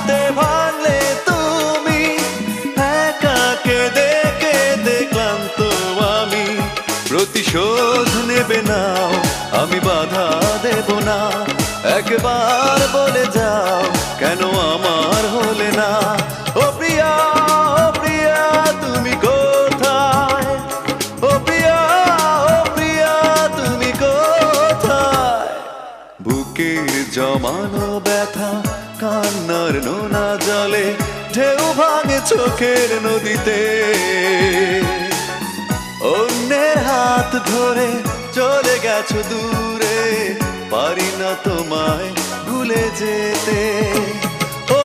হাতে ভাঙলে তুমি, একা কেঁদে কেঁদে ক্লান্ত আমি। প্রতিশোধ নেবে নাও, আমি বাধা দেব না। একবার বলে যাও, কেন আমার হলে না? ও প্রিয়া, ও প্রিয়া তুমি কোথায়? ও প্রিয়া, ও প্রিয়া তুমি কোথায়? বুকের জমানো ব্যথা কান্নার নোনা জলে ঢেউ ভাঙে চোখের নদীতে। অন্যের হাত ধরে চলে গেছো দূরে, পারি না তোমায় ভুলে যেতে।